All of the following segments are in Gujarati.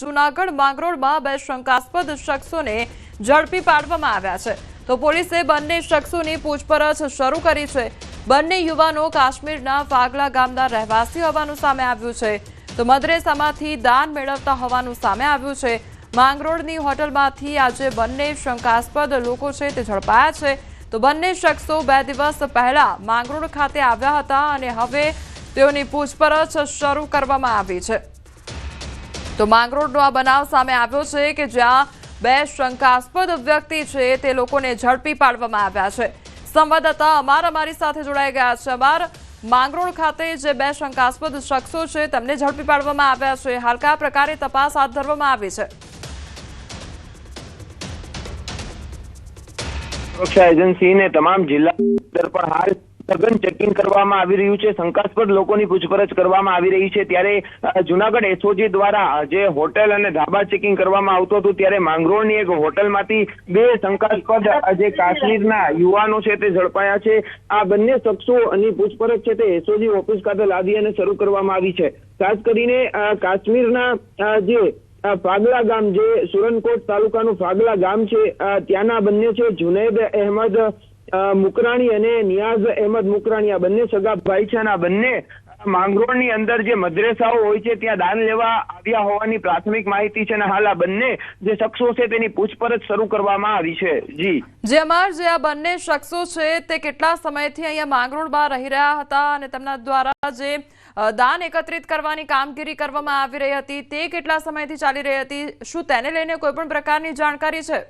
જૂનાગઢ માંગરોળમાં બે શંકાસ્પદ શખ્સોને ઝડપી પાડવામાં આવ્યા છે તો પોલીસે બંને શખ્સોની પૂછપરછ શરૂ કરી છે। બંને યુવાનો કાશ્મીરના ફાગલા ગામના રહેવાસી હોવાનું સામે આવ્યું છે તો મદ્રેસામાંથી દાન મેળવતા હોવાનું સામે આવ્યું છે। માંગરોળની હોટલમાંથી આજે બંને શંકાસ્પદ લોકો છે તે ઝડપાયા છે તો બંને શખ્સો 2 દિવસ પહેલા માંગરોળ ખાતે આવ્યા હતા અને હવે તેઓની પૂછપરછ શરૂ કરવામાં આવી છે। તો માંગરોળનો આ બનાવ સામે આવ્યો છે કે જ્યાં બે શંકાસ્પદ વ્યક્તિ છે તે લોકોને ઝડપી પાડવામાં આવ્યા છે। સંવાદદાતા અમારી સાથે જોડાઈ ગયા છે। માંગરોળ ખાતે જે બે શંકાસ્પદ શખ્સો છે તેમને ઝડપી પાડવામાં આવ્યા છે। હાલ કયા પ્રકારે તપાસ હાથ ધરવામાં આવી છે? સુરક્ષા એજન્સી ને તમામ જિલ્લા પર હાલ સઘન ચેકિંગ કરવામાં આવી રહ્યું છે। શંકાસ્પદ લોકોની પૂછપરછ કરવામાં આવી રહી છે। ત્યારે જૂનાગઢ એસઓજી દ્વારા જે હોટેલ અને ધાબા ચેકિંગ કરવામાં આવતું હતું ત્યારે માંગરોળની એક હોટલમાંથી બે શંકાસ્પદ જે કાશ્મીરના યુવાનો છે તે ઝડપાયા છે। આ બંને શખ્સોની પૂછપરછ છે તે એસઓજી ઓફિસ ખાતે લાવી અને શરૂ કરવામાં આવી છે। ખાસ કરીને કાશ્મીરના જે ફાગલા ગામ, જે સુરનકોટ તાલુકાનું ફાગલા ગામ છે, ત્યાંના બંને છે જુનૈદ અહેમદ મુકરાણી અને નિયાઝ અહેમદ મુકરાણી। આ બંને સગા ભાઈ છે અને આ બંને માંગરોળની અંદર જે મદ્રેસાઓ હોય છે ત્યાં દાન લેવા આવ્યા હોવાની પ્રાથમિક માહિતી છે અને હાલ આ બંને જે શખ્સો છે તેની પૂછપરછ શરૂ કરવામાં આવી છે। જે આ બંને શખ્સો છે તે કેટલા સમયથી અહીંયા માંગરોળમાં રહી રહ્યા હતા અને તેમના દ્વારા જે દાન એકત્રિત કરવાની કામગીરી કરવામાં આવી રહી હતી તે કેટલા સમયથી ચાલી રહી હતી? શું તેને લઈને કોઈ પણ પ્રકારની જાણકારી છે?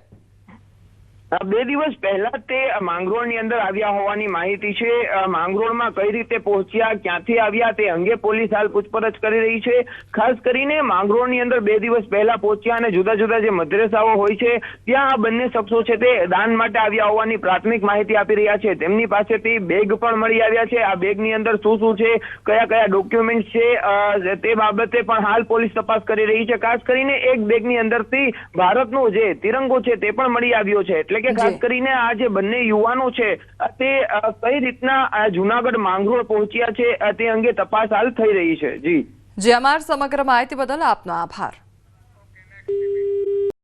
2 દિવસ પહેલા તે માંગરોળની અંદર આવ્યા હોવાની માહિતી છે। માંગરોળમાં કઈ રીતે પહોંચ્યા, ક્યાંથી આવ્યા તે અંગે પોલીસ હાલ પૂછપરછ કરી રહી છે। ખાસ કરીને માંગરોળની અંદર 2 દિવસ પહેલા પહોંચ્યા અને જુદા જુદા જે મદ્રેસાઓ હોય છે ત્યાં આ બંને શખ્સો છે તે દાન માટે આવ્યા હોવાની પ્રાથમિક માહિતી આપી રહ્યા છે। તેમની પાસેથી બેગ પણ મળી આવ્યા છે। આ બેગની અંદર શું છે, કયા કયા ડોક્યુમેન્ટ છે તે બાબતે પણ હાલ પોલીસ તપાસ કરી રહી છે। ખાસ કરીને એક બેગની અંદરથી ભારતનો જે તિરંગો છે તે પણ મળી આવ્યો છે। એટલે કે ખાસ કરીને આ જે બંને યુવાનો છે તે કઈ રીતના જૂનાગઢ માંગરોળ પહોંચ્યા છે તે અંગે તપાસ હાલ થઈ રહી છે। જી, સમગ્ર માહિતી બદલ આપનો આભાર।